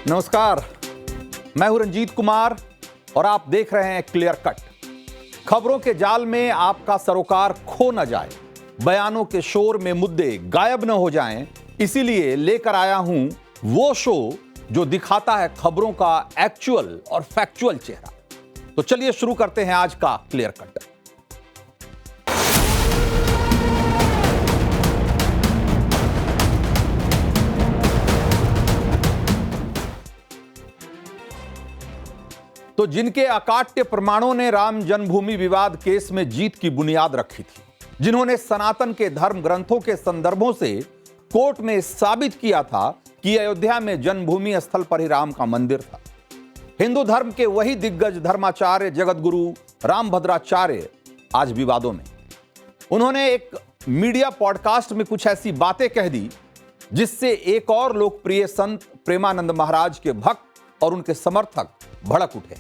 नमस्कार, मैं हूं रंजीत कुमार और आप देख रहे हैं क्लियर कट। खबरों के जाल में आपका सरोकार खो न जाए, बयानों के शोर में मुद्दे गायब न हो जाएं, इसीलिए लेकर आया हूं वो शो जो दिखाता है खबरों का एक्चुअल और फैक्चुअल चेहरा। तो चलिए शुरू करते हैं आज का क्लियर कट। तो जिनके अकाट्य प्रमाणों ने राम जन्मभूमि विवाद केस में जीत की बुनियाद रखी थी, जिन्होंने सनातन के धर्म ग्रंथों के संदर्भों से कोर्ट में साबित किया था कि अयोध्या में जन्मभूमि स्थल पर ही राम का मंदिर था, हिंदू धर्म के वही दिग्गज धर्माचार्य जगतगुरु रामभद्राचार्य आज विवादों में। उन्होंने एक मीडिया पॉडकास्ट में कुछ ऐसी बातें कह दी जिससे एक और लोकप्रिय संत प्रेमानंद महाराज के भक्त और उनके समर्थक भड़क उठे।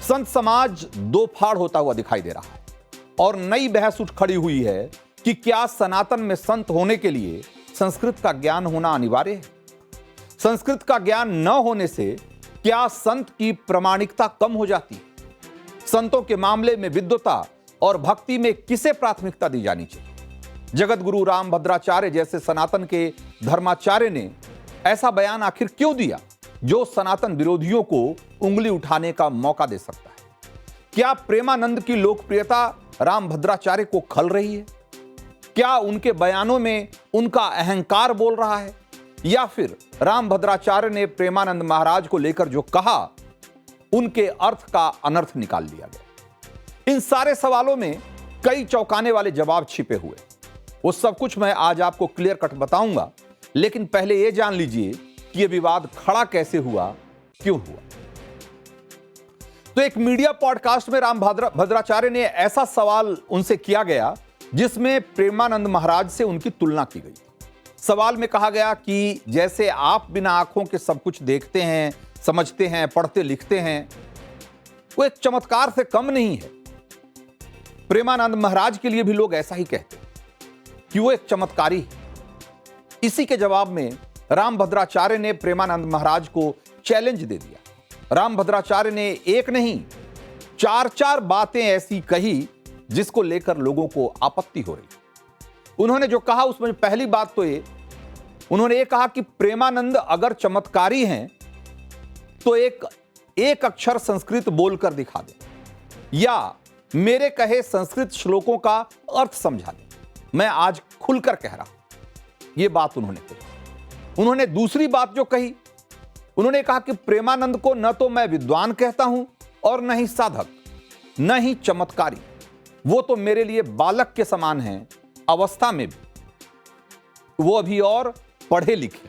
संत समाज दो फाड़ होता हुआ दिखाई दे रहा है और नई बहस उठ खड़ी हुई है कि क्या सनातन में संत होने के लिए संस्कृत का ज्ञान होना अनिवार्य है? संस्कृत का ज्ञान न होने से क्या संत की प्रामाणिकता कम हो जाती है? संतों के मामले में विद्वता और भक्ति में किसे प्राथमिकता दी जानी चाहिए? जगतगुरु रामभद्राचार्य जैसे सनातन के धर्माचार्य ने ऐसा बयान आखिर क्यों दिया जो सनातन विरोधियों को उंगली उठाने का मौका दे सकता है? क्या प्रेमानंद की लोकप्रियता रामभद्राचार्य को खल रही है? क्या उनके बयानों में उनका अहंकार बोल रहा है, या फिर रामभद्राचार्य ने प्रेमानंद महाराज को लेकर जो कहा उनके अर्थ का अनर्थ निकाल लिया गया? इन सारे सवालों में कई चौंकाने वाले जवाब छिपे हुए। वो सब कुछ मैं आज आपको क्लियर कट बताऊंगा, लेकिन पहले यह जान लीजिए कि यह विवाद खड़ा कैसे हुआ, क्यों हुआ। तो एक मीडिया पॉडकास्ट में रामभद्राचार्य ने ऐसा सवाल उनसे किया गया जिसमें प्रेमानंद महाराज से उनकी तुलना की गई। सवाल में कहा गया कि जैसे आप बिना आंखों के सब कुछ देखते हैं, समझते हैं, पढ़ते लिखते हैं, वो एक चमत्कार से कम नहीं है। प्रेमानंद महाराज के लिए भी लोग ऐसा ही कहते हैं कि वो एक चमत्कारी है। इसी के जवाब में रामभद्राचार्य ने प्रेमानंद महाराज को चैलेंज दे दिया। रामभद्राचार्य ने एक नहीं, चार बातें ऐसी कही जिसको लेकर लोगों को आपत्ति हो रही। उन्होंने जो कहा उसमें पहली बात तो उन्होंने ये कहा कि प्रेमानंद अगर चमत्कारी हैं तो एक अक्षर संस्कृत बोलकर दिखा दें, या मेरे कहे संस्कृत श्लोकों का अर्थ समझा दें। मैं आज खुलकर कह रहा हूं, यह बात उन्होंने कही। उन्होंने दूसरी बात जो कही, उन्होंने कहा कि प्रेमानंद को न तो मैं विद्वान कहता हूं और न ही साधक, न ही चमत्कारी। वो तो मेरे लिए बालक के समान हैं, अवस्था में भी वो अभी और पढ़े लिखे।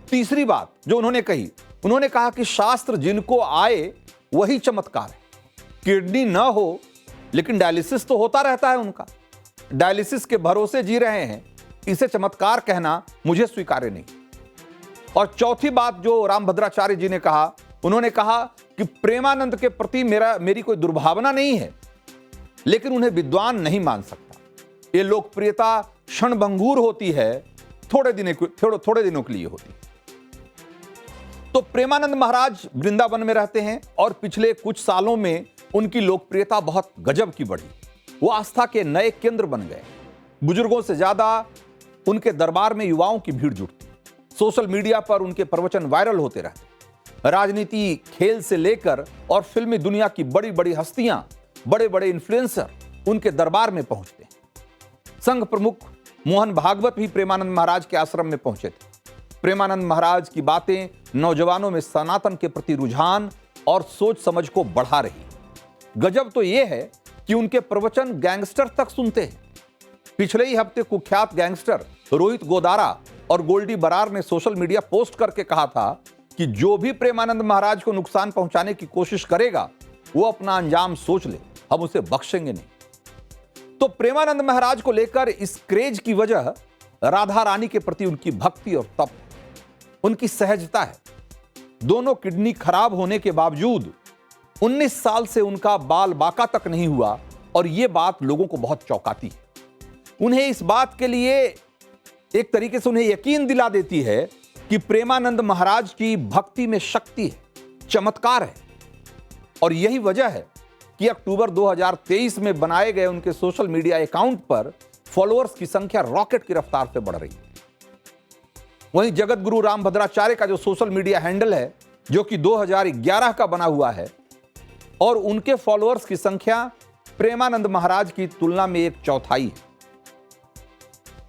तीसरी बात जो उन्होंने कही, उन्होंने कहा कि शास्त्र जिनको आए वही चमत्कार है। किडनी न हो लेकिन डायलिसिस तो होता रहता है उनका, डायलिसिस के भरोसे जी रहे हैं, इसे चमत्कार कहना मुझे स्वीकार्य नहीं। और चौथी बात जो रामभद्राचार्य जी ने कहा, उन्होंने कहा कि प्रेमानंद के प्रति मेरी कोई दुर्भावना नहीं है, लेकिन उन्हें विद्वान नहीं मान सकता। ये लोकप्रियता क्षणभंगुर होती है, थोड़े दिनों के लिए होती है। तो प्रेमानंद महाराज वृंदावन में रहते हैं और पिछले कुछ सालों में उनकी लोकप्रियता बहुत गजब की बढ़ी। वो आस्था के नए केंद्र बन गए। बुजुर्गों से ज्यादा उनके दरबार में युवाओं की भीड़ जुटती। सोशल मीडिया पर उनके प्रवचन वायरल होते रहते। राजनीति, खेल से लेकर और फिल्मी दुनिया की बड़ी बड़ी हस्तियां, बड़े बड़े इन्फ्लुएंसर उनके दरबार में पहुंचते हैं। संघ प्रमुख मोहन भागवत भी प्रेमानंद महाराज के आश्रम में पहुंचे थे। प्रेमानंद महाराज की बातें नौजवानों में सनातन के प्रति रुझान और सोच समझ को बढ़ा रही। गजब तो यह है कि उनके प्रवचन गैंगस्टर तक सुनते हैं। पिछले ही हफ्ते कुख्यात गैंगस्टर रोहित गोदारा और गोल्डी बरार ने सोशल मीडिया पोस्ट करके कहा था कि जो भी प्रेमानंद महाराज को नुकसान पहुंचाने की कोशिश करेगा वो अपना अंजाम सोच ले, हम उसे बख्शेंगे नहीं। तो प्रेमानंद महाराज को लेकर इस क्रेज की वजह राधा रानी के प्रति उनकी भक्ति और तप, उनकी सहजता है। दोनों किडनी खराब होने के बावजूद 19 साल से उनका बाल बाका तक नहीं हुआ और यह बात लोगों को बहुत चौंकाती है। उन्हें इस बात के लिए एक तरीके से उन्हें यकीन दिला देती है कि प्रेमानंद महाराज की भक्ति में शक्ति है, चमत्कार है। और यही वजह है कि अक्टूबर 2023 में बनाए गए उनके सोशल मीडिया अकाउंट पर फॉलोअर्स की संख्या रॉकेट की रफ्तार से बढ़ रही है। वहीं जगत गुरु रामभद्राचार्य का जो सोशल मीडिया हैंडल है, जो कि 2011 का बना हुआ है, और उनके फॉलोअर्स की संख्या प्रेमानंद महाराज की तुलना में 1/4 है।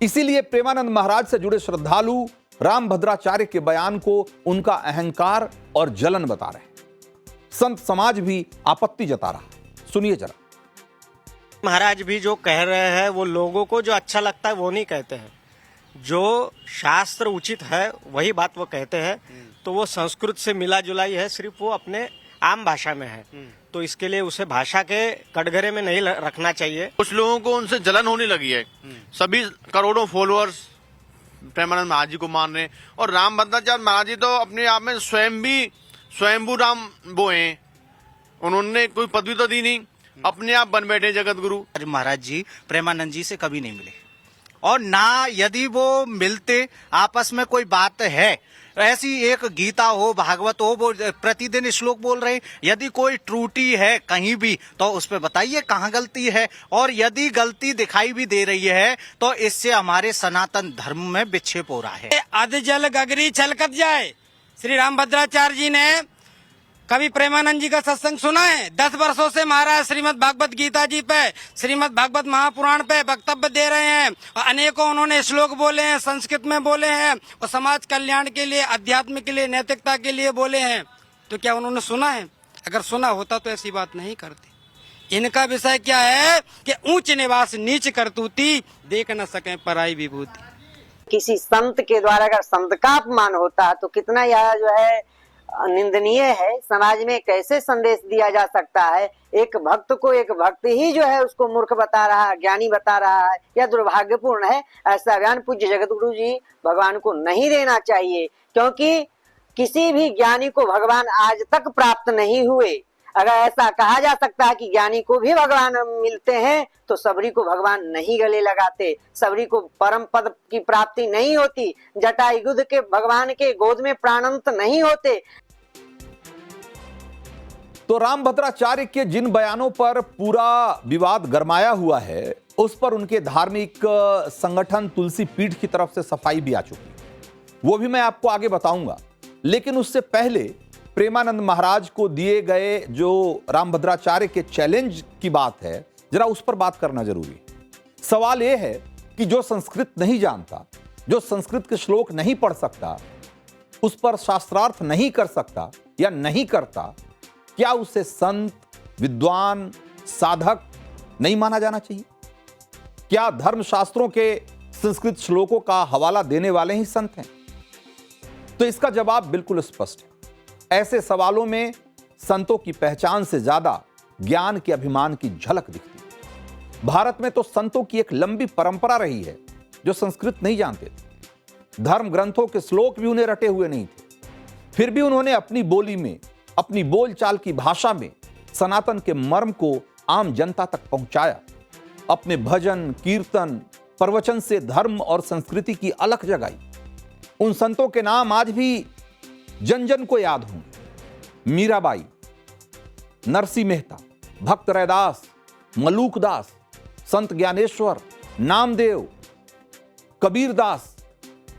इसीलिए प्रेमानंद महाराज से जुड़े श्रद्धालु रामभद्राचार्य के बयान को उनका अहंकार और जलन बता रहे हैं। संत समाज भी आपत्ति जता रहा है। सुनिए जरा। महाराज भी जो कह रहे हैं वो लोगों को जो अच्छा लगता है वो नहीं कहते हैं, जो शास्त्र उचित है वही बात वो कहते हैं। तो वो संस्कृत से मिला जुलाई है, सिर्फ वो अपने आम भाषा में है, तो इसके लिए उसे भाषा के कटघरे में नहीं रखना चाहिए। कुछ लोगों को उनसे जलन होने लगी है। सभी करोड़ों फॉलोअर्स प्रेमानंद महाराज जी को मान रहे हैं, और रामभद्राचार्य महाराज जी तो अपने आप में स्वयं भी स्वयंभू राम वो हैं। उन्होंने कोई पदवी तो दी नहीं, अपने आप बन बैठे जगत गुरु। महाराज जी प्रेमानंद जी से कभी नहीं मिले, और ना यदि वो मिलते आपस में कोई बात है, ऐसी एक गीता हो, भागवत हो, वो प्रतिदिन श्लोक बोल रहे हैं। यदि कोई त्रुटि है कहीं भी तो उस पर बताइए कहाँ गलती है, और यदि गलती दिखाई भी दे रही है तो इससे हमारे सनातन धर्म में विक्षेप हो रहा है। अध जल गगरी छलकत जाए। श्री रामभद्राचार्य जी ने कभी प्रेमानंद जी का सत्संग सुना है? 10 वर्षों से महाराज श्रीमद् भागवत गीता जी पे, श्रीमद् भागवत महापुराण पे वक्तव्य दे रहे हैं, और अनेकों उन्होंने श्लोक बोले हैं, संस्कृत में बोले हैं, और समाज कल्याण के लिए, अध्यात्म के लिए, नैतिकता के लिए बोले हैं। तो क्या उन्होंने सुना है? अगर सुना होता तो ऐसी बात नहीं करते। इनका विषय क्या है कि ऊंच निवास नीच करतूती, देख न सके पराई विभूति। किसी संत के द्वारा अगर संत का अपमान होता तो कितना यह जो है निंदनीय है। समाज में कैसे संदेश दिया जा सकता है? एक भक्त को एक भक्त ही जो है उसको मूर्ख बता रहा है, ज्ञानी बता रहा है, यह दुर्भाग्यपूर्ण है। ऐसा बयान पूज्य जगत गुरु जी भगवान को नहीं देना चाहिए, क्योंकि किसी भी ज्ञानी को भगवान आज तक प्राप्त नहीं हुए। अगर ऐसा कहा जा सकता है कि ज्ञानी को भी भगवान मिलते हैं तो सबरी को भगवान नहीं गले लगाते, सबरी को परम पद की प्राप्ति नहीं होती, जटायुध के भगवान के गोद में प्राणंत नहीं होते। तो रामभद्राचार्य के जिन बयानों पर पूरा विवाद गरमाया हुआ है, उस पर उनके धार्मिक संगठन तुलसी पीठ की तरफ से सफाई भी आ चुकी है। वो भी मैं आपको आगे बताऊंगा, लेकिन उससे पहले प्रेमानंद महाराज को दिए गए जो रामभद्राचार्य के चैलेंज की बात है, जरा उस पर बात करना जरूरी है। सवाल यह है कि जो संस्कृत नहीं जानता, जो संस्कृत के श्लोक नहीं पढ़ सकता, उस पर शास्त्रार्थ नहीं कर सकता या नहीं करता, क्या उसे संत, विद्वान, साधक नहीं माना जाना चाहिए? क्या धर्मशास्त्रों के संस्कृत श्लोकों का हवाला देने वाले ही संत हैं? तो इसका जवाब बिल्कुल स्पष्ट है। ऐसे सवालों में संतों की पहचान से ज्यादा ज्ञान के अभिमान की झलक दिखती है। भारत में तो संतों की एक लंबी परंपरा रही है जो संस्कृत नहीं जानते थे, धर्म ग्रंथों के श्लोक भी उन्हें रटे हुए नहीं थे, फिर भी उन्होंने अपनी बोली में, अपनी बोलचाल की भाषा में सनातन के मर्म को आम जनता तक पहुंचाया। अपने भजन, कीर्तन, प्रवचन से धर्म और संस्कृति की अलख जगाई। उन संतों के नाम आज भी जन जन को याद होंगे। मीराबाई, नरसी मेहता, भक्त रैदास, मलूकदास, संत ज्ञानेश्वर, नामदेव, कबीरदास,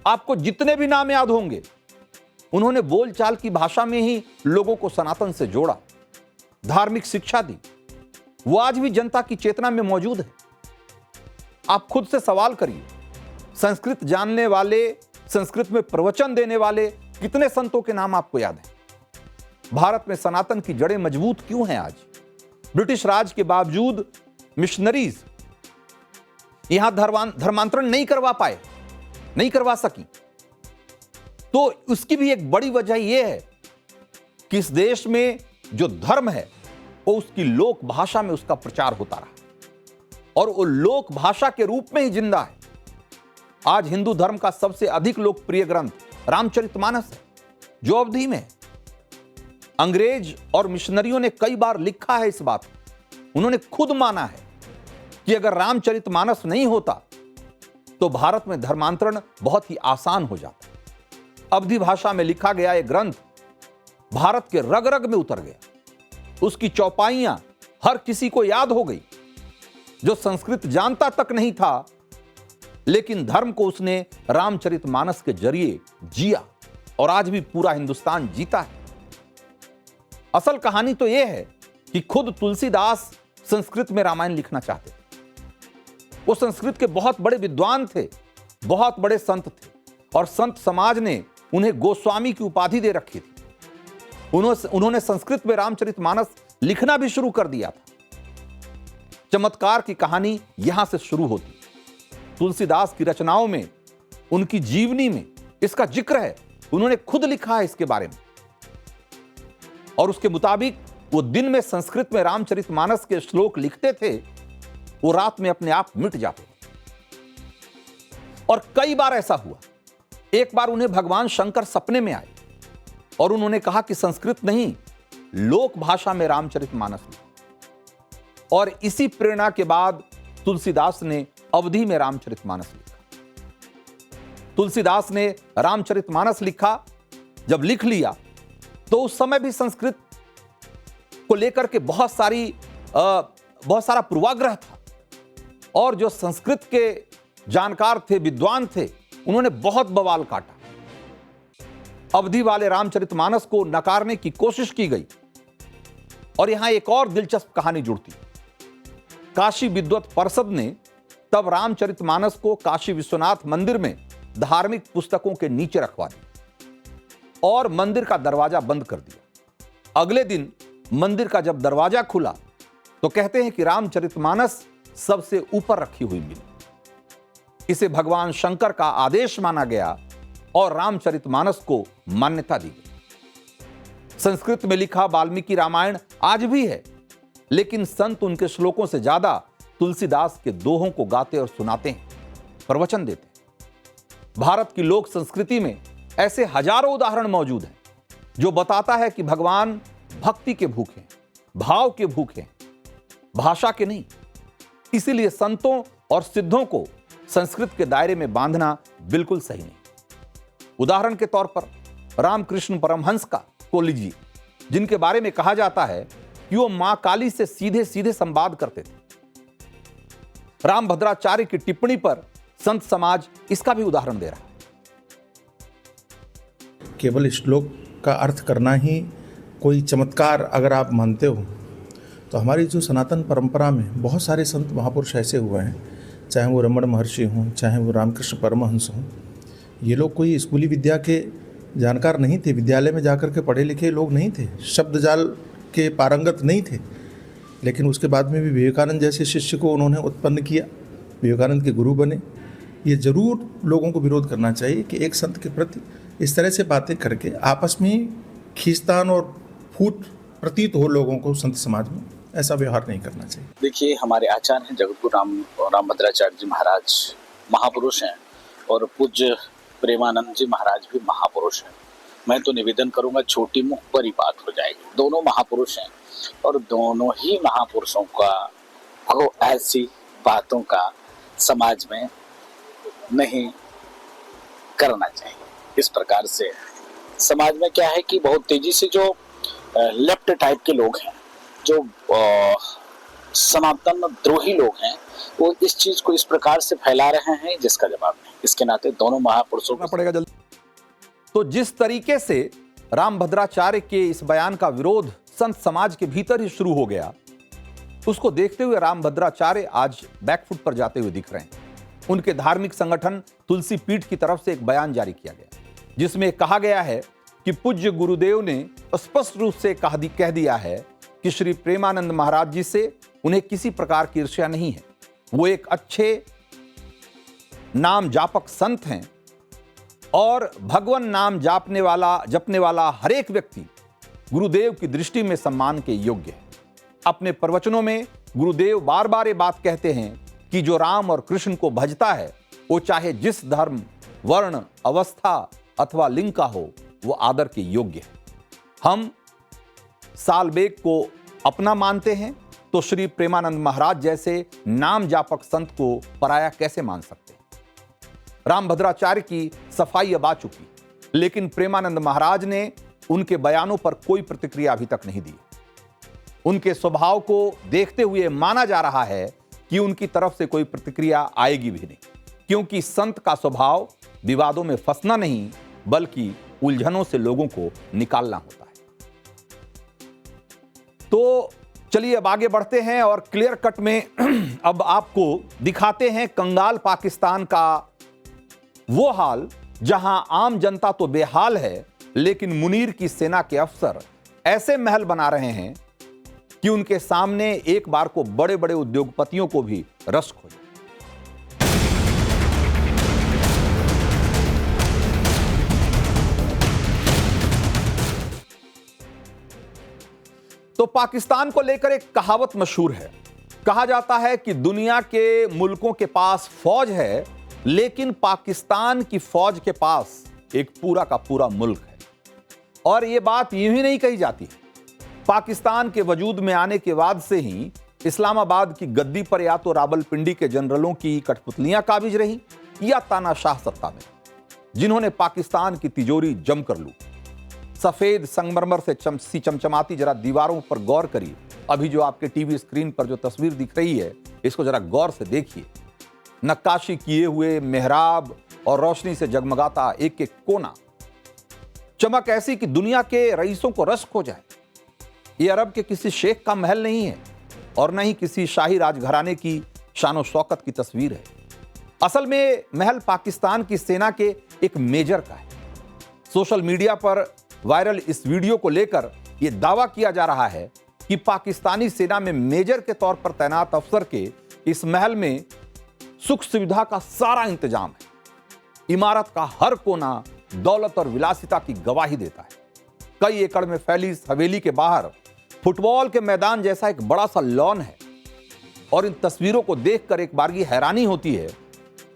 आपको जितने भी नाम याद होंगे, उन्होंने बोलचाल की भाषा में ही लोगों को सनातन से जोड़ा, धार्मिक शिक्षा दी। वो आज भी जनता की चेतना में मौजूद है। आप खुद से सवाल करिए, संस्कृत जानने वाले, संस्कृत में प्रवचन देने वाले कितने संतों के नाम आपको याद हैं? भारत में सनातन की जड़ें मजबूत क्यों हैं आज? ब्रिटिश राज के बावजूद मिशनरीज यहां धर्मांतरण नहीं करवा पाए, नहीं करवा सकी। तो उसकी भी एक बड़ी वजह यह है कि इस देश में जो धर्म है वो उसकी लोक भाषा में उसका प्रचार होता रहा, और वो लोक भाषा के रूप में ही जिंदा है। आज हिंदू धर्म का सबसे अधिक लोकप्रिय ग्रंथ रामचरितमानस है, जो अवधि में है। अंग्रेज और मिशनरियों ने कई बार लिखा है इस बात को। उन्होंने खुद माना है कि अगर रामचरितमानस नहीं होता तो भारत में धर्मांतरण बहुत ही आसान हो जाता। अवधी भाषा में लिखा गया यह ग्रंथ भारत के रग रग में उतर गया। उसकी चौपाइयां हर किसी को याद हो गई। जो संस्कृत जानता तक नहीं था, लेकिन धर्म को उसने रामचरितमानस के जरिए जिया और आज भी पूरा हिंदुस्तान जीता है। असल कहानी तो यह है कि खुद तुलसीदास संस्कृत में रामायण लिखना चाहते थे। वो संस्कृत के बहुत बड़े विद्वान थे, बहुत बड़े संत थे और संत समाज ने उन्हें गोस्वामी की उपाधि दे रखी थी। उन्होंने संस्कृत में रामचरितमानस लिखना भी शुरू कर दिया था। चमत्कार की कहानी यहां से शुरू होती। तुलसीदास की रचनाओं में, उनकी जीवनी में इसका जिक्र है। उन्होंने खुद लिखा है इसके बारे में और उसके मुताबिक वो दिन में संस्कृत में रामचरितमानस के श्लोक लिखते थे, वो रात में अपने आप मिट जाते थे। और कई बार ऐसा हुआ। एक बार उन्हें भगवान शंकर सपने में आए और उन्होंने कहा कि संस्कृत नहीं, लोक भाषा में रामचरितमानस लिखो। और इसी प्रेरणा के बाद तुलसीदास ने अवधी में रामचरितमानस लिखा। तुलसीदास ने रामचरितमानस लिखा। जब लिख लिया तो उस समय भी संस्कृत को लेकर के बहुत सारा पूर्वाग्रह था और जो संस्कृत के जानकार थे, विद्वान थे, उन्होंने बहुत बवाल काटा। अवधी वाले रामचरितमानस को नकारने की कोशिश की गई। और यहां एक और दिलचस्प कहानी जुड़ती। काशी विद्वत परिषद ने तब रामचरितमानस को काशी विश्वनाथ मंदिर में धार्मिक पुस्तकों के नीचे रखवा दिया और मंदिर का दरवाजा बंद कर दिया। अगले दिन मंदिर का जब दरवाजा खुला तो कहते हैं कि रामचरितमानस सबसे ऊपर रखी हुई मिली। इसे भगवान शंकर का आदेश माना गया और रामचरितमानस को मान्यता दी गई। संस्कृत में लिखा वाल्मीकि रामायण आज भी है, लेकिन संत उनके श्लोकों से ज्यादा तुलसीदास के दोहों को गाते और सुनाते हैं, प्रवचन देते हैं। भारत की लोक संस्कृति में ऐसे हजारों उदाहरण मौजूद हैं जो बताता है कि भगवान भक्ति के भूखे हैं, भाव के भूखे हैं, भाषा के नहीं। इसीलिए संतों और सिद्धों को संस्कृत के दायरे में बांधना बिल्कुल सही नहीं। उदाहरण के तौर पर रामकृष्ण परमहंस को लीजिए, जिनके बारे में कहा जाता है कि वो मां काली से सीधे सीधे संवाद करते थे। रामभद्राचार्य की टिप्पणी पर संत समाज इसका भी उदाहरण दे रहा है। केवल श्लोक का अर्थ करना ही कोई चमत्कार अगर आप मानते हो, तो हमारी जो सनातन परंपरा में बहुत सारे संत महापुरुष ऐसे हुए हैं, चाहे वो रमण महर्षि हों, चाहे वो रामकृष्ण परमहंस हों। ये लोग कोई स्कूली विद्या के जानकार नहीं थे, विद्यालय में जाकर के पढ़े लिखे लोग नहीं थे, शब्द जाल के पारंगत नहीं थे, लेकिन उसके बाद में भी विवेकानंद जैसे शिष्य को उन्होंने उत्पन्न किया, विवेकानंद के गुरु बने। ये जरूर लोगों को विरोध करना चाहिए कि एक संत के प्रति इस तरह से बातें करके आपस में खींचतान और फूट प्रतीत हो लोगों को संत समाज में, ऐसा व्यवहार नहीं करना चाहिए। देखिए, हमारे आचार्य हैं जगतगुरु रामभद्राचार्य जी महाराज महापुरुष हैं और पूज्य प्रेमानंद जी महाराज भी महापुरुष हैं। मैं तो निवेदन करूंगा, छोटी मुख पर ही बात हो जाएगी। दोनों महापुरुष हैं और दोनों ही महापुरुषों को ऐसी बातों का समाज में नहीं करना चाहिए। इस प्रकार से समाज में क्या है कि बहुत तेजी से जो लेफ्ट टाइप के लोग हैं, जो सनातन द्रोही लोग हैं, वो इस चीज को इस प्रकार से फैला रहे हैं जिसका जवाब नहीं। इसके नाते दोनों महापुरुषों को पड़ेगा जल्दी। तो जिस तरीके से रामभद्राचार्य के इस बयान का विरोध संत समाज के भीतर ही शुरू हो गया, उसको देखते हुए रामभद्राचार्य आज बैकफुट पर जाते हुए दिख रहे हैं। उनके धार्मिक संगठन तुलसी पीठ की तरफ से एक बयान जारी किया गया, जिसमें कहा गया है कि पूज्य गुरुदेव ने स्पष्ट रूप से कह दिया है कि श्री प्रेमानंद महाराज जी से उन्हें किसी प्रकार की ईर्ष्या नहीं है। वो एक अच्छे नाम जापक संत हैं और भगवान नाम जपने वाला हर एक व्यक्ति गुरुदेव की दृष्टि में सम्मान के योग्य है। अपने प्रवचनों में गुरुदेव बार बार ये बात कहते हैं कि जो राम और कृष्ण को भजता है, वो चाहे जिस धर्म, वर्ण, अवस्था अथवा लिंग का हो, वो आदर के योग्य है। हम सालबेग को अपना मानते हैं, तो श्री प्रेमानंद महाराज जैसे नाम जापक संत को पराया कैसे मान सकते हैं। रामभद्राचार्य की सफाई अब आ चुकी। लेकिन प्रेमानंद महाराज ने उनके बयानों पर कोई प्रतिक्रिया अभी तक नहीं दी। उनके स्वभाव को देखते हुए माना जा रहा है कि उनकी तरफ से कोई प्रतिक्रिया आएगी भी नहीं, क्योंकि संत का स्वभाव विवादों में फंसना नहीं बल्कि उलझनों से लोगों को निकालना होता है। तो चलिए अब आगे बढ़ते हैं और क्लियर कट में अब आपको दिखाते हैं कंगाल पाकिस्तान का वो हाल जहां आम जनता तो बेहाल है, लेकिन मुनीर की सेना के अफसर ऐसे महल बना रहे हैं कि उनके सामने एक बार को बड़े बड़े उद्योगपतियों को भी रस खोजे। तो पाकिस्तान को लेकर एक कहावत मशहूर है। कहा जाता है कि दुनिया के मुल्कों के पास फौज है, लेकिन पाकिस्तान की फौज के पास एक पूरा का पूरा मुल्क है। और यह बात यूं ही नहीं कही जाती। पाकिस्तान के वजूद में आने के बाद से ही इस्लामाबाद की गद्दी पर या तो रावलपिंडी के जनरलों की कठपुतलियां काबिज रही या तानाशाह सत्ता में, जिन्होंने पाकिस्तान की तिजोरी जमकर लूटी। सफेद संगमरमर से चमचमाती जरा दीवारों पर गौर करिए। अभी जो आपके टीवी स्क्रीन पर जो तस्वीर दिख रही है, इसको जरा गौर से देखिए। नक्काशी किए हुए मेहराब और रोशनी से जगमगाता एक एक कोना, चमक ऐसी कि दुनिया के रईसों को रस खो जाए। ये अरब के किसी शेख का महल नहीं है और न ही किसी शाही राजघराने की शानो शौकत की तस्वीर है। असल में महल पाकिस्तान की सेना के एक मेजर का है। सोशल मीडिया पर वायरल इस वीडियो को लेकर यह दावा किया जा रहा है कि पाकिस्तानी सेना में मेजर के तौर पर तैनात अफसर के इस महल में सुख सुविधा का सारा इंतजाम है। इमारत का हर कोना दौलत और विलासिता की गवाही देता है। कई एकड़ में फैली इस हवेली के बाहर फुटबॉल के मैदान जैसा एक बड़ा सा लॉन है। और इन तस्वीरों को देखकर एक बारगी हैरानी होती है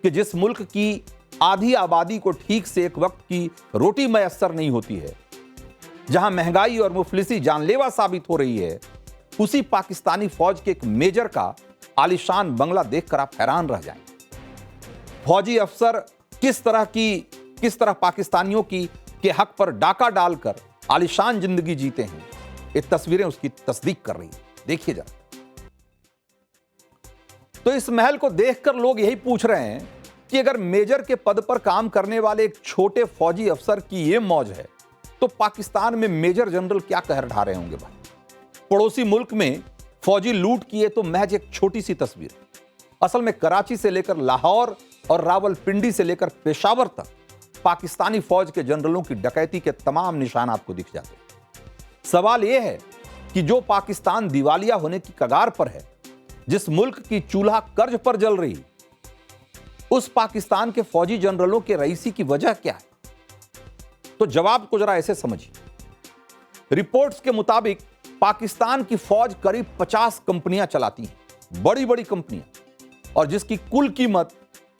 कि जिस मुल्क की आधी आबादी को ठीक से एक वक्त की रोटी मयस्सर नहीं होती है, जहां महंगाई और मुफलिसी जानलेवा साबित हो रही है, उसी पाकिस्तानी फौज के एक मेजर का आलीशान बंगला देखकर आप हैरान रह जाएंगे। फौजी अफसर किस तरह पाकिस्तानियों की के हक पर डाका डालकर आलीशान जिंदगी जीते हैं, ये तस्वीरें उसकी तस्दीक कर रही हैं। देखिए जरा। तो इस महल को देखकर लोग यही पूछ रहे हैं कि अगर मेजर के पद पर काम करने वाले एक छोटे फौजी अफसर की ये मौज है, तो पाकिस्तान में मेजर जनरल क्या कहर ढा रहे होंगे भाई। पड़ोसी मुल्क में फौजी लूट किए तो महज एक छोटी सी तस्वीर। असल में कराची से लेकर लाहौर और रावलपिंडी से लेकर पेशावर तक पाकिस्तानी फौज के जनरलों की डकैती के तमाम निशान आपको दिख जाते हैं। सवाल यह है कि जो पाकिस्तान दिवालिया होने की कगार पर है, जिस मुल्क की चूल्हा कर्ज पर जल रही, उस पाकिस्तान के फौजी जनरलों के रईसी की वजह क्या है? तो जवाब को जरा ऐसे समझिए। रिपोर्ट्स के मुताबिक पाकिस्तान की फौज करीब 50 कंपनियां चलाती हैं, बड़ी बड़ी कंपनियां, और जिसकी कुल कीमत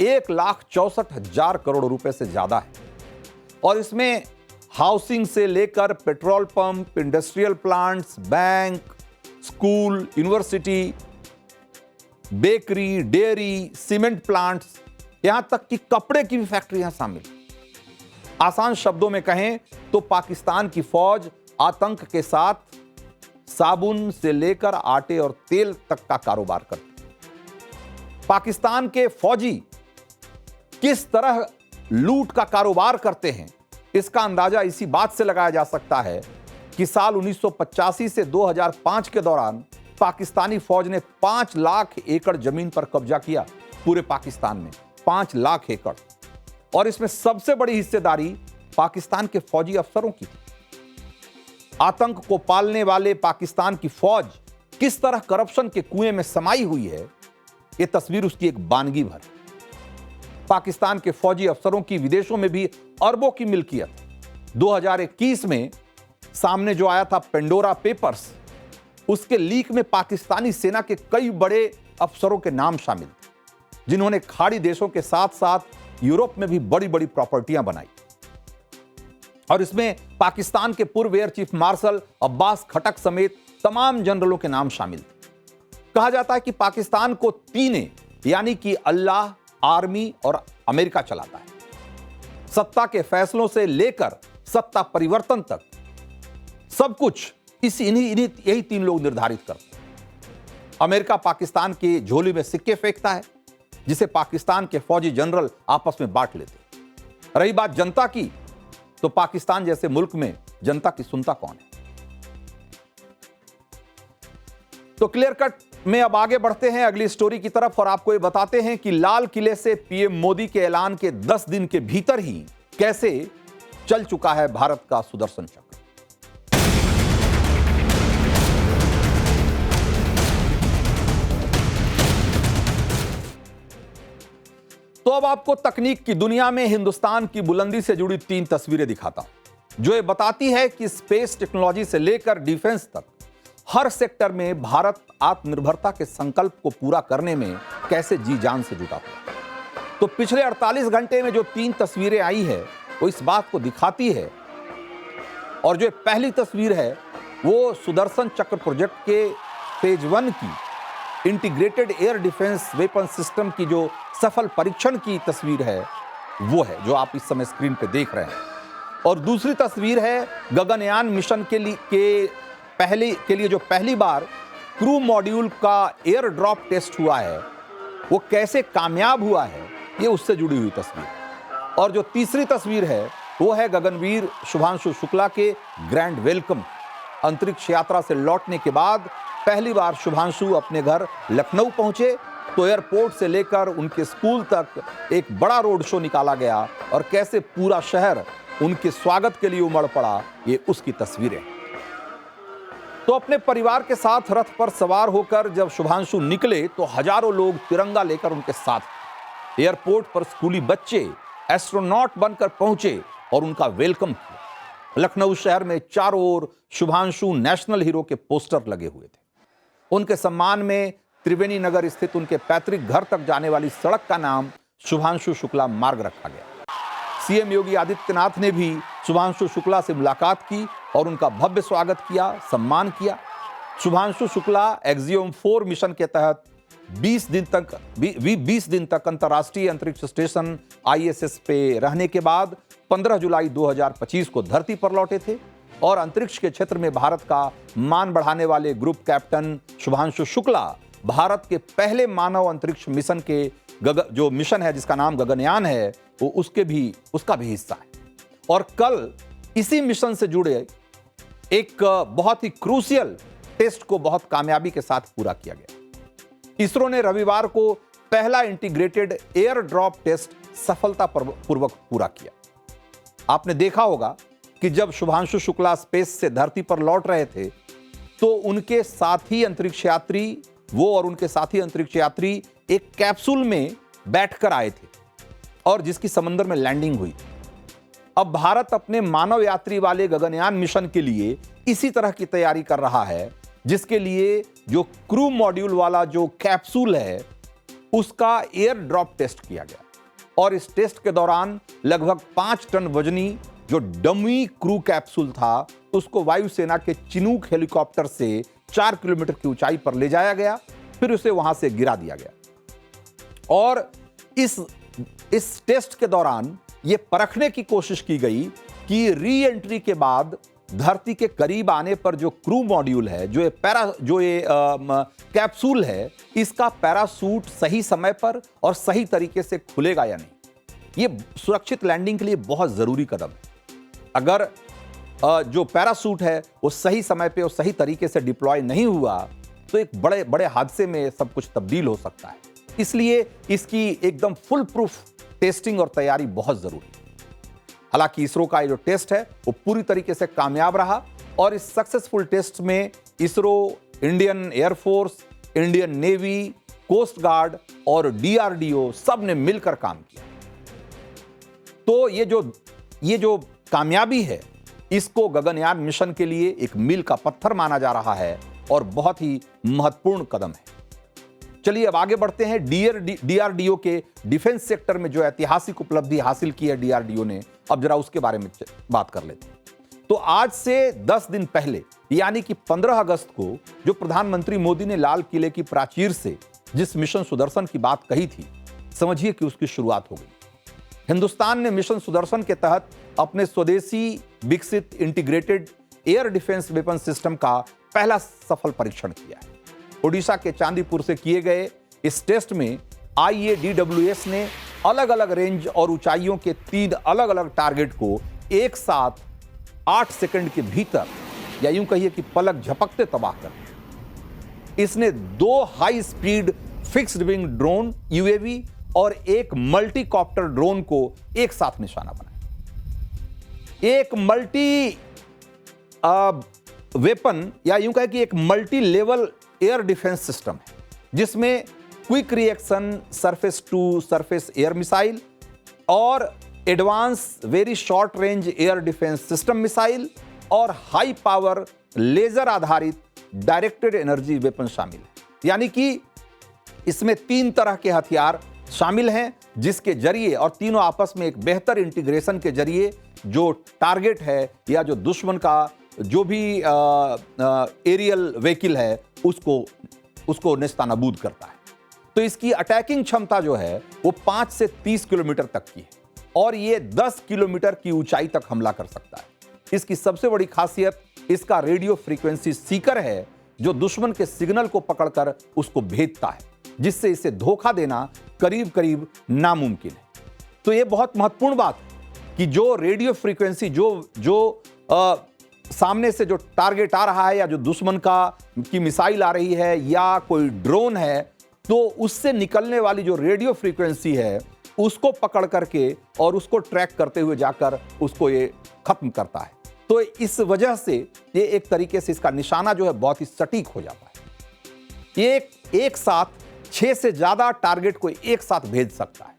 1,64,000 करोड़ रुपए से ज्यादा है। और इसमें हाउसिंग से लेकर petrol pump, industrial plants, bank, school, university, bakery, dairy, cement plants, यहां तक कि कपड़े की भी फैक्ट्रियां शामिल। आसान शब्दों में कहें तो पाकिस्तान की फौज आतंक के साथ साबुन से लेकर आटे और तेल तक का कारोबार करती है। पाकिस्तान के फौजी किस तरह लूट का कारोबार करते हैं, इसका अंदाजा इसी बात से लगाया जा सकता है कि साल 1985 से 2005 के दौरान पाकिस्तानी फौज ने 5 लाख एकड़ जमीन पर कब्जा किया पूरे पाकिस्तान में, 5 लाख एकड़। और इसमें सबसे बड़ी हिस्सेदारी पाकिस्तान के फौजी अफसरों की थी। आतंक को पालने वाले पाकिस्तान की फौज किस तरह करप्शन के कुएं में समाई हुई है, यह तस्वीर उसकी एक बानगी भर। पाकिस्तान के फौजी अफसरों की विदेशों में भी अरबों की मिल्कियत। 2021 में सामने जो आया था पेंडोरा पेपर्स, उसके लीक में पाकिस्तानी सेना के कई बड़े अफसरों के नाम शामिल थे, जिन्होंने खाड़ी देशों के साथ साथ यूरोप में भी बड़ी बड़ी प्रॉपर्टियां बनाई। और इसमें पाकिस्तान के पूर्व एयर चीफ मार्शल अब्बास खटक समेत तमाम जनरलों के नाम शामिल थे। कहा जाता है कि पाकिस्तान को तीन यानी कि अल्लाह, आर्मी और अमेरिका चलाता है। सत्ता के फैसलों से लेकर सत्ता परिवर्तन तक सब कुछ यही 3 लोग निर्धारित करते हैं। अमेरिका पाकिस्तान की झोली में सिक्के फेंकता है, जिसे पाकिस्तान के फौजी जनरल आपस में बांट लेते हैं। रही बात जनता की, तो पाकिस्तान जैसे मुल्क में जनता की सुनता कौन है? तो क्लियर कट में अब आगे बढ़ते हैं अगली स्टोरी की तरफ और आपको ये बताते हैं कि लाल किले से पीएम मोदी के ऐलान के 10 दिन के भीतर ही कैसे चल चुका है भारत का सुदर्शन चक्र। तो अब आपको तकनीक की दुनिया में हिंदुस्तान की बुलंदी से जुड़ी 3 तस्वीरें दिखाता हूं, जो ये बताती है कि स्पेस टेक्नोलॉजी से लेकर डिफेंस तक हर सेक्टर में भारत आत्मनिर्भरता के संकल्प को पूरा करने में कैसे जी जान से जुटा हुआ। तो पिछले 48 घंटे में जो 3 तस्वीरें आई है वो इस बात को दिखाती है। और जो पहली तस्वीर है वो सुदर्शन चक्र प्रोजेक्ट के फेज 1 की integrated air defence weapon system की जो सफल परीक्षण की तस्वीर है, वो है जो आप इस समय स्क्रीन पे देख रहे हैं। और दूसरी तस्वीर है गगनयान मिशन के लिए जो पहली बार क्रू मॉड्यूल का एयर ड्रॉप टेस्ट हुआ है, वो कैसे कामयाब हुआ है, ये उससे जुड़ी हुई तस्वीर। और जो तीसरी तस्वीर है वो है गगनवीर शुभांशु शुक्ला के ग्रैंड वेलकम। अंतरिक्ष यात्रा से लौटने के बाद पहली बार शुभांशु अपने घर लखनऊ पहुंचे, तो एयरपोर्ट से लेकर उनके स्कूल तक एक बड़ा रोड शो निकाला गया और कैसे पूरा शहर उनके स्वागत के लिए उमड़ पड़ा, ये उसकी तस्वीरें। तो अपने परिवार के साथ रथ पर सवार होकर जब शुभांशु निकले तो हजारों लोग तिरंगा लेकर उनके साथ। एयरपोर्ट पर स्कूली बच्चे एस्ट्रोनॉट बनकर पहुंचे और उनका वेलकम किया। लखनऊ शहर में चारों ओर शुभांशु नेशनल हीरो के पोस्टर लगे हुए थे। उनके सम्मान में त्रिवेणी नगर स्थित उनके पैतृक घर तक जाने वाली सड़क का नाम शुभांशु शुक्ला मार्ग रखा गया। सीएम योगी आदित्यनाथ ने भी शुभांशु शुक्ला से मुलाकात की और उनका भव्य स्वागत किया, सम्मान किया। शुभांशु शुक्ला एक्सियोम 4 मिशन के तहत 20 दिन तक अंतर्राष्ट्रीय अंतरिक्ष स्टेशन ISS पे रहने के बाद 15 जुलाई 2025 को धरती पर लौटे थे और अंतरिक्ष के क्षेत्र में भारत का मान बढ़ाने वाले ग्रुप कैप्टन शुभांशु शुक्ला भारत के पहले मानव अंतरिक्ष मिशन के जो मिशन है जिसका नाम गगनयान है, वो उसका भी हिस्सा है। और कल इसी मिशन से जुड़े एक बहुत ही क्रूशियल टेस्ट को बहुत कामयाबी के साथ पूरा किया गया। इसरो ने रविवार को पहला इंटीग्रेटेड एयर ड्रॉप टेस्ट सफलतापूर्वक पूरा किया। आपने देखा होगा कि जब शुभांशु शुक्ला स्पेस से धरती पर लौट रहे थे तो उनके साथी अंतरिक्ष यात्री एक कैप्सूल में बैठकर आए थे और जिसकी समंदर में लैंडिंग हुई। अब भारत अपने मानव यात्री वाले गगनयान मिशन के लिए इसी तरह की तैयारी कर रहा है, जिसके लिए जो क्रू मॉड्यूल वाला जो कैप्सूल है उसका एयर ड्रॉप टेस्ट किया गया। और इस टेस्ट के दौरान लगभग 5 टन वजनी जो डमी क्रू कैप्सूल था उसको वायुसेना के चिनूक हेलीकॉप्टर से 4 किलोमीटर की ऊंचाई पर ले जाया गया, फिर उसे वहां से गिरा दिया गया। और इस टेस्ट के दौरान यह परखने की कोशिश की गई कि री एंट्री के बाद धरती के करीब आने पर जो क्रू मॉड्यूल है, जो ये कैप्सूल है, इसका पैरासूट सही समय पर और सही तरीके से खुलेगा या नहीं। ये सुरक्षित लैंडिंग के लिए बहुत जरूरी कदम है। अगर जो पैरासूट है वो सही समय पे और सही तरीके से डिप्लॉय नहीं हुआ तो एक बड़े बड़े हादसे में सब कुछ तब्दील हो सकता है। इसलिए इसकी एकदम फुल प्रूफ टेस्टिंग और तैयारी बहुत जरूरी है। हालांकि इसरो का ये जो टेस्ट है वो पूरी तरीके से कामयाब रहा और इस सक्सेसफुल टेस्ट में ISRO, Indian air force, Indian navy, coast guard और DRDO सब ने मिलकर काम किया। तो ये जो कामयाबी है इसको गगनयान मिशन के लिए एक मील का पत्थर माना जा रहा है और बहुत ही महत्वपूर्ण कदम है। चलिए अब आगे बढ़ते हैं। DRDO के डिफेंस सेक्टर में जो ऐतिहासिक उपलब्धि हासिल की है DRDO ने, अब जरा उसके बारे में बात कर लेते हैं। तो आज से 10 दिन पहले यानी कि 15 अगस्त को जो प्रधानमंत्री मोदी ने लाल किले की प्राचीर से जिस मिशन सुदर्शन की बात कही थी, समझिए कि उसकी शुरुआत हो गई। हिंदुस्तान ने मिशन सुदर्शन के तहत अपने स्वदेशी विकसित integrated air defence weapon system का पहला सफल परीक्षण किया है। ओडिशा के चांदीपुर से किए गए इस टेस्ट में IADWS ने अलग अलग रेंज और ऊंचाइयों के 3 अलग अलग टारगेट को एक साथ 8 सेकंड के भीतर, या यूं कहिए कि पलक झपकते तबाह कर दिया। इसने 2 high speed fixed wing drone UAV और एक मल्टीकॉप्टर ड्रोन को एक साथ निशाना बनाया। एक मल्टी वेपन, या यूं कहें कि एक multi level air defence system है, जिसमें quick reaction surface to surface air missile और advance very short range air defence system missile और हाई पावर लेजर आधारित डायरेक्टेड एनर्जी वेपन शामिल है। यानी कि इसमें 3 तरह के हथियार शामिल हैं, जिसके जरिए और तीनों आपस में एक बेहतर इंटीग्रेशन के जरिए जो टारगेट है या जो दुश्मन का जो भी एरियल व्हीकल है उसको नेस्तनाबूद करता है। तो इसकी अटैकिंग क्षमता जो है वो 5 से 30 किलोमीटर तक की है और ये 10 किलोमीटर की ऊंचाई तक हमला कर सकता है। इसकी सबसे बड़ी खासियत इसका रेडियो फ्रीक्वेंसी सीकर है, जो दुश्मन के सिग्नल को पकड़कर उसको भेजता है, जिससे इसे धोखा देना करीब करीब नामुमकिन है। तो ये बहुत महत्वपूर्ण बात है कि जो रेडियो फ्रीक्वेंसी जो सामने से जो टारगेट आ रहा है या जो दुश्मन की मिसाइल आ रही है या कोई ड्रोन है, तो उससे निकलने वाली जो रेडियो फ्रीक्वेंसी है उसको पकड़ करके और उसको ट्रैक करते हुए जाकर उसको ये खत्म करता है। तो इस वजह से ये एक तरीके से इसका निशाना जो है बहुत ही सटीक हो जाता है। ये एक साथ 6 से ज्यादा टारगेट को एक साथ भेज सकता है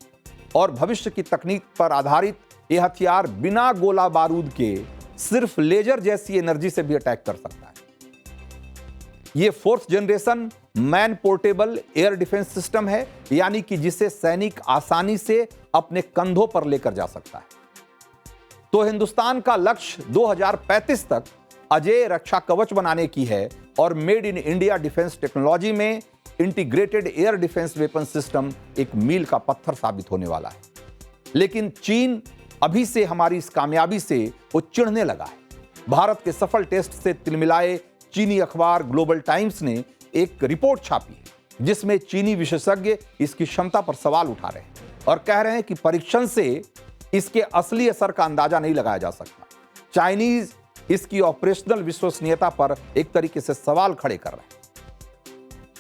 और भविष्य की तकनीक पर आधारित ये हथियार बिना गोला बारूद के सिर्फ लेजर जैसी एनर्जी से भी अटैक कर सकता है। ये 4th generation man portable air defence system है, यानी कि जिसे सैनिक आसानी से अपने कंधों पर लेकर जा सकता है। तो हिंदुस्तान का लक्ष्य 2035 तक अजेय रक्षा कवच बनाने की है और made in India defence technology में integrated air defence weapon system एक मील का पत्थर साबित होने वाला है। लेकिन चीन अभी से हमारी इस कामयाबी से वो चिढ़ने लगा है। भारत के सफल टेस्ट से तिलमिलाए चीनी अखबार ग्लोबल टाइम्स ने एक रिपोर्ट छापी है, जिसमें चीनी विशेषज्ञ इसकी क्षमता पर सवाल उठा रहे हैं और कह रहे हैं कि परीक्षण से इसके असली असर का अंदाजा नहीं लगाया जा सकता। चाइनीज इसकी ऑपरेशनल विश्वसनीयता पर एक तरीके से सवाल खड़े कर रहे हैं।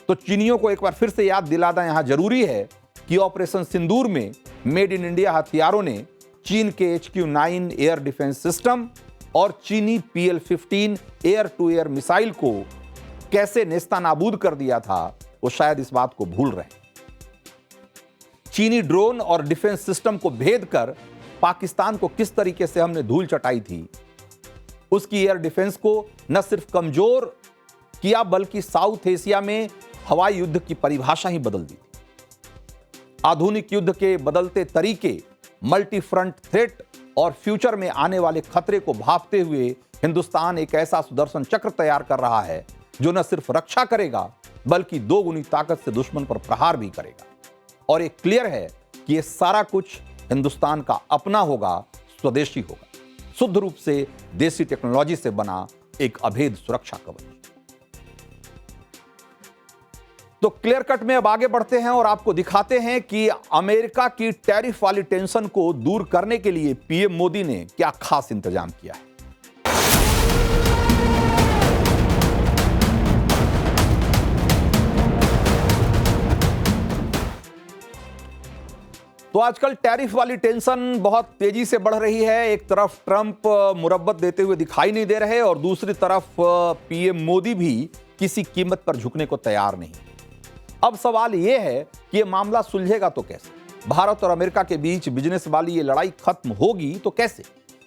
तो चीनियों को एक बार फिर से याद दिलाना यहां जरूरी है कि ऑपरेशन सिंदूर में मेड इन इंडिया हथियारों ने चीन के HQ-9 एयर डिफेंस सिस्टम और चीनी PL-15 air to air missile को कैसे नेस्तनाबूद कर दिया था, वो शायद इस बात को भूल रहे हैं। चीनी ड्रोन और डिफेंस सिस्टम को भेद कर पाकिस्तान को किस तरीके से हमने धूल चटाई थी, उसकी एयर डिफेंस को न सिर्फ कमजोर किया बल्कि साउथ एशिया में हवाई युद्ध की परिभाषा ही बदल दी। आधुनिक युद्ध के बदलते तरीके, मल्टी फ्रंट थ्रेट और फ्यूचर में आने वाले खतरे को भांपते हुए हिंदुस्तान एक ऐसा सुदर्शन चक्र तैयार कर रहा है जो न सिर्फ रक्षा करेगा बल्कि 2 गुनी ताकत से दुश्मन पर प्रहार भी करेगा। और ये क्लियर है कि ये सारा कुछ हिंदुस्तान का अपना होगा, स्वदेशी होगा, शुद्ध रूप से देसी टेक्नोलॉजी से बना एक अभेद सुरक्षा कवच। तो क्लियर कट में अब आगे बढ़ते हैं और आपको दिखाते हैं कि अमेरिका की टैरिफ वाली टेंशन को दूर करने के लिए पीएम मोदी ने क्या खास इंतजाम किया है। तो आजकल टैरिफ वाली टेंशन बहुत तेजी से बढ़ रही है। एक तरफ ट्रंप मुरब्बत देते हुए दिखाई नहीं दे रहे और दूसरी तरफ पीएम मोदी भी किसी कीमत पर झुकने को तैयार नहीं। अब सवाल यह है कि यह मामला सुलझेगा तो कैसे? भारत और अमेरिका के बीच बिजनेस वाली ये लड़ाई खत्म होगी तो कैसे?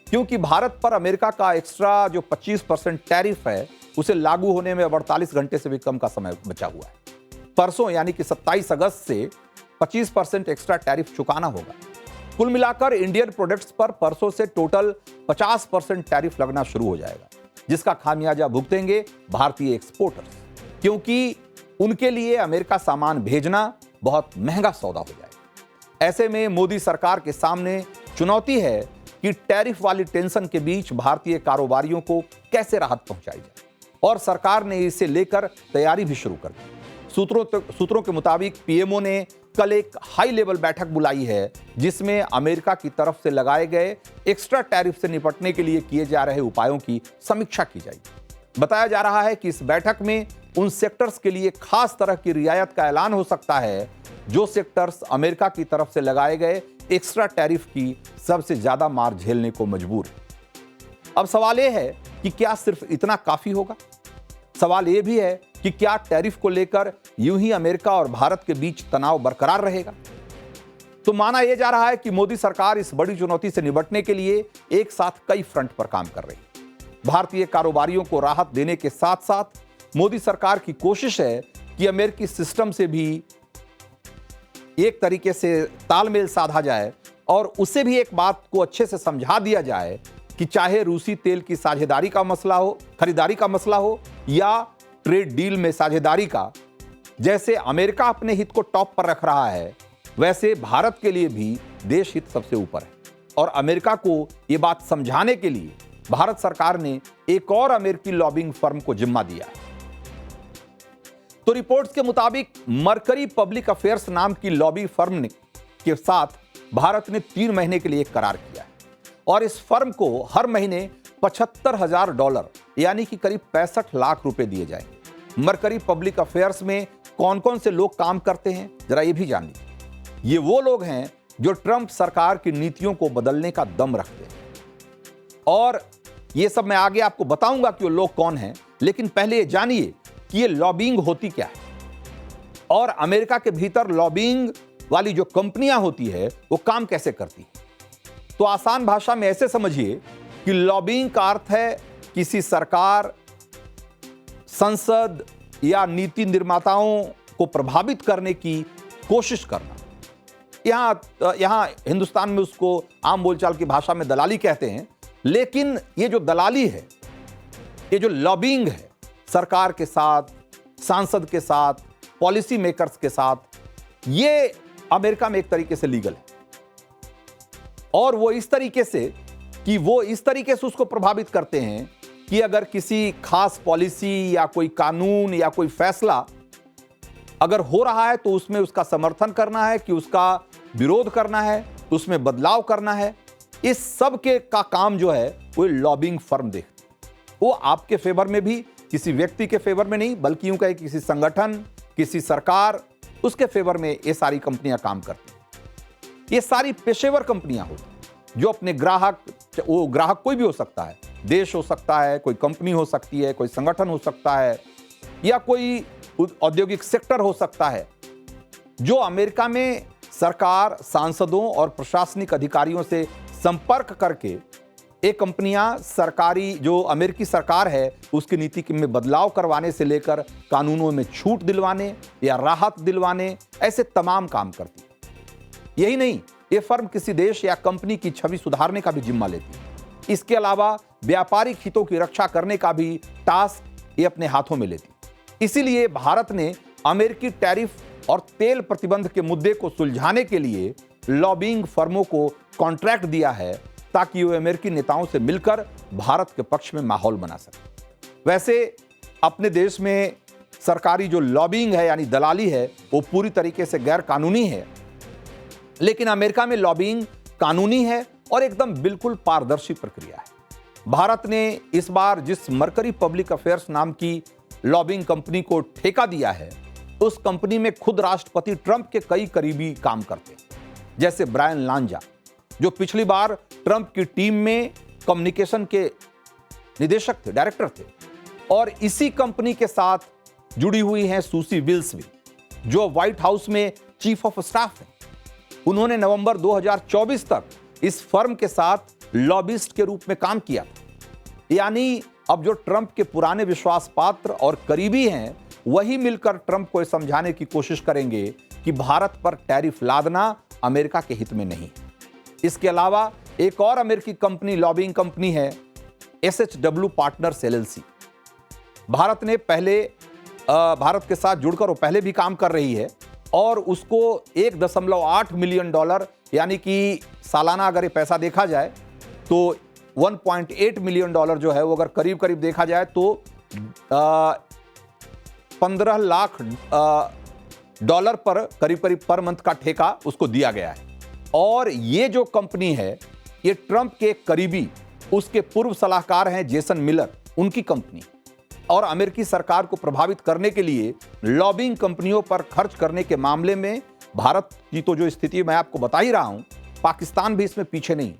क्योंकि भारत पर अमेरिका का एक्स्ट्रा जो 25% टैरिफ है उसे लागू होने में 48 घंटे से भी कम का समय बचा हुआ है। परसों यानी कि 27 अगस्त से 25% एक्स्ट्रा टैरिफ चुकाना होगा। कुल मिलाकर इंडियन प्रोडक्ट्स पर परसों से टोटल 50% टैरिफ लगना शुरू हो जाएगा, जिसका खामियाजा भुगतेंगे भारतीय एक्सपोर्टर्स, क्योंकि उनके लिए अमेरिका सामान भेजना बहुत महंगा सौदा हो जाएगा। ऐसे में मोदी सरकार के सामने चुनौती है कि टैरिफ वाली टेंशन के बीच भारतीय कारोबारियों को कैसे राहत पहुंचाई जाए, और सरकार ने इसे लेकर तैयारी भी शुरू कर दी। सूत्रों के मुताबिक पीएमओ ने कल एक हाई लेवल बैठक बुलाई है, जिसमें अमेरिका की तरफ से लगाए गए एक्स्ट्रा टैरिफ से निपटने के लिए किए जा रहे उपायों की समीक्षा की जाएगी। बताया जा रहा है कि इस बैठक में उन सेक्टर्स के लिए खास तरह की रियायत का ऐलान हो सकता है जो सेक्टर्स अमेरिका की तरफ से लगाए गए एक्स्ट्रा टैरिफ की सबसे ज्यादा मार झेलने को मजबूर है। अब सवाल यह है कि क्या सिर्फ इतना काफी होगा? सवाल यह भी है कि क्या टैरिफ को लेकर यूं ही अमेरिका और भारत के बीच तनाव बरकरार रहेगा? तो माना यह जा रहा है कि मोदी सरकार इस बड़ी चुनौती से निपटने के लिए एक साथ कई फ्रंट पर काम कर रही है। भारतीय कारोबारियों को राहत देने के साथ साथ मोदी सरकार की कोशिश है कि अमेरिकी सिस्टम से भी एक तरीके से तालमेल साधा जाए और उसे भी एक बात को अच्छे से समझा दिया जाए कि चाहे रूसी तेल की साझेदारी का मसला हो, खरीदारी का मसला हो, या ट्रेड डील में साझेदारी का, जैसे अमेरिका अपने हित को टॉप पर रख रहा है, वैसे भारत के लिए भी देश हित सबसे ऊपर है। और अमेरिका को यह बात समझाने के लिए भारत सरकार ने एक और अमेरिकी लॉबिंग फर्म को जिम्मा दिया है। तो रिपोर्ट्स के मुताबिक मरकरी पब्लिक अफेयर्स नाम की लॉबी फर्म के साथ भारत ने 3 महीने के लिए एक करार किया है, और इस फर्म को हर महीने $75,000 यानी कि करीब 65 लाख रुपए दिए जाएंगे। मरकरी पब्लिक अफेयर्स में कौन कौन से लोग काम करते हैं, जरा ये भी जान लीजिए। ये वो लोग हैं जो ट्रंप सरकार की नीतियों को बदलने का दम रखते हैं, और ये सब मैं आगे आपको बताऊंगा कि वो लोग कौन हैं, लेकिन पहले ये जानिए कि ये लॉबिंग होती क्या है, और अमेरिका के भीतर लॉबिंग वाली जो कंपनियां होती है वो काम कैसे करती है। तो आसान भाषा में ऐसे समझिए कि लॉबिंग का अर्थ है किसी सरकार, संसद या नीति निर्माताओं को प्रभावित करने की कोशिश करना। यहां हिंदुस्तान में उसको आम बोलचाल की भाषा में दलाली कहते हैं, लेकिन ये जो दलाली है, ये जो लॉबिंग है, सरकार के साथ, सांसद के साथ, पॉलिसी मेकर्स के साथ, ये अमेरिका में एक तरीके से लीगल है, और वो इस तरीके से उसको प्रभावित करते हैं कि अगर किसी खास पॉलिसी या कोई कानून या कोई फैसला अगर हो रहा है तो उसमें उसका समर्थन करना है कि उसका विरोध करना है, उसमें बदलाव करना है। इस सब के का काम जो है वो लॉबिंग फर्म देखती है। वो आपके फेवर में भी, किसी व्यक्ति के फेवर में नहीं, बल्कि यूं कहे किसी संगठन, किसी सरकार, उसके फेवर में ये सारी कंपनियां काम करती हैं। ये सारी पेशेवर कंपनियां होती जो अपने ग्राहक, वो ग्राहक कोई भी हो सकता है, देश हो सकता है, कोई कंपनी हो सकती है, कोई संगठन हो सकता है, या कोई औद्योगिक सेक्टर हो सकता है, जो अमेरिका में सरकार, सांसदों और प्रशासनिक अधिकारियों से संपर्क करके ये कंपनियां सरकारी, जो अमेरिकी सरकार है उसकी नीति में बदलाव करवाने से लेकर कानूनों में छूट दिलवाने या राहत दिलवाने, ऐसे तमाम काम करती है। यही नहीं, ये फर्म किसी देश या कंपनी की छवि सुधारने का भी जिम्मा लेती है। इसके अलावा व्यापारिक हितों की रक्षा करने का भी टास्क ये अपने हाथों में लेती है। इसीलिए भारत ने अमेरिकी टैरिफ और तेल प्रतिबंध के मुद्दे को सुलझाने के लिए लॉबिंग फर्मों को कॉन्ट्रैक्ट दिया है, ताकि वो अमेरिकी नेताओं से मिलकर भारत के पक्ष में माहौल बना सके। वैसे अपने देश में सरकारी जो लॉबिंग है यानी दलाली है, वो पूरी तरीके से गैर कानूनी है, लेकिन अमेरिका में लॉबिंग कानूनी है और एकदम बिल्कुल पारदर्शी प्रक्रिया है। भारत ने इस बार जिस मरकरी पब्लिक अफेयर्स नाम की लॉबिंग कंपनी को ठेका दिया है, उस कंपनी में खुद राष्ट्रपति ट्रंप के कई करीबी काम करते हैं, जैसे ब्रायन लांजा, जो पिछली बार ट्रंप की टीम में कम्युनिकेशन के निदेशक थे, डायरेक्टर थे। और इसी कंपनी के साथ जुड़ी हुई हैं सूसी विल्स भी, जो व्हाइट हाउस में चीफ ऑफ स्टाफ हैं। उन्होंने नवंबर 2024 तक इस फर्म के साथ लॉबिस्ट के रूप में काम किया था। यानी अब जो ट्रंप के पुराने विश्वास पात्र और करीबी हैं, वही मिलकर ट्रंप को समझाने की कोशिश करेंगे कि भारत पर टैरिफ लादना अमेरिका के हित में नहीं। इसके अलावा एक और अमेरिकी कंपनी, लॉबिंग कंपनी है SHW पार्टनर्स LLC। भारत के साथ जुड़कर वो पहले भी काम कर रही है और उसको 1.8 मिलियन डॉलर यानी कि सालाना अगर ये पैसा देखा जाए तो 1.8 मिलियन डॉलर जो है वो अगर करीब करीब देखा जाए तो 15 लाख डॉलर पर करीब करीब पर मंथ का ठेका उसको दिया गया है। और ये जो कंपनी है ये ट्रंप के करीबी उसके पूर्व सलाहकार हैं जेसन मिलर, उनकी कंपनी, और अमेरिकी सरकार को प्रभावित करने के लिए लॉबिंग कंपनियों पर खर्च करने के मामले में भारत की तो जो स्थिति मैं आपको बता ही रहा हूं, पाकिस्तान भी इसमें पीछे नहीं।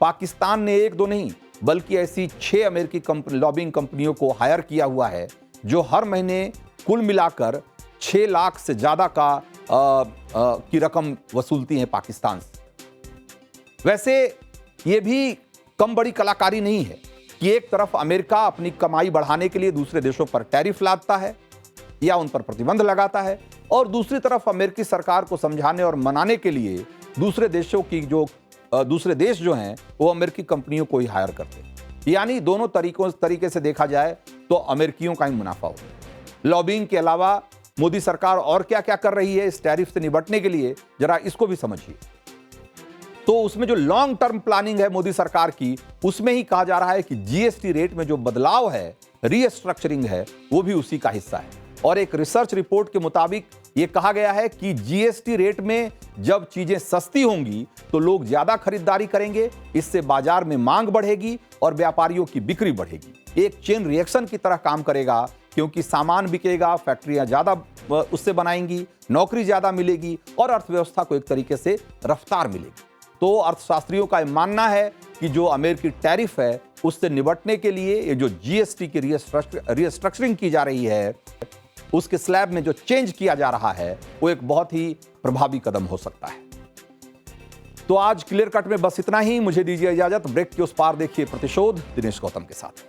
पाकिस्तान ने 1-2 नहीं बल्कि ऐसी 6 अमेरिकी लॉबिंग कंपनियों को हायर किया हुआ है जो हर महीने कुल मिलाकर 6 लाख से ज्यादा की रकम वसूलती हैं पाकिस्तान से। वैसे ये भी कम बड़ी कलाकारी नहीं है कि एक तरफ अमेरिका अपनी कमाई बढ़ाने के लिए दूसरे देशों पर टैरिफ लादता है या उन पर प्रतिबंध लगाता है, और दूसरी तरफ अमेरिकी सरकार को समझाने और मनाने के लिए दूसरे देश जो हैं वो अमेरिकी कंपनियों को ही हायर करते हैं। यानी दोनों तरीके से देखा जाए तो अमेरिकियों का ही मुनाफा हो। लॉबिंग के अलावा मोदी सरकार और क्या क्या कर रही है इस टैरिफ से निपटने के लिए, जरा इसको भी समझिए। तो उसमें जो लॉन्ग टर्म प्लानिंग है मोदी सरकार की, उसमें ही कहा जा रहा है कि जीएसटी रेट में जो बदलाव है, रीस्ट्रक्चरिंग है, वो भी उसी का हिस्सा है। और एक रिसर्च रिपोर्ट के मुताबिक ये कहा गया है कि जीएसटी रेट में जब चीजें सस्ती होंगी तो लोग ज्यादा खरीदारी करेंगे, इससे बाजार में मांग बढ़ेगी और व्यापारियों की बिक्री बढ़ेगी। एक चेन रिएक्शन की तरह काम करेगा क्योंकि सामान बिकेगा, फैक्ट्रियां ज्यादा उससे बनाएंगी, नौकरी ज्यादा मिलेगी और अर्थव्यवस्था को एक तरीके से रफ्तार मिलेगी। तो अर्थशास्त्रियों का मानना है कि जो अमेरिकी टैरिफ है उससे निपटने के लिए ये जो जीएसटी की रीस्ट्रक्चरिंग की जा रही है, उसके स्लैब में जो चेंज किया जा रहा है, वो एक बहुत ही प्रभावी कदम हो सकता है। तो आज क्लियर कट में बस इतना ही। मुझे दीजिए इजाजत। ब्रेक के उस पार देखिए प्रतिशोध दिनेश गौतम के साथ।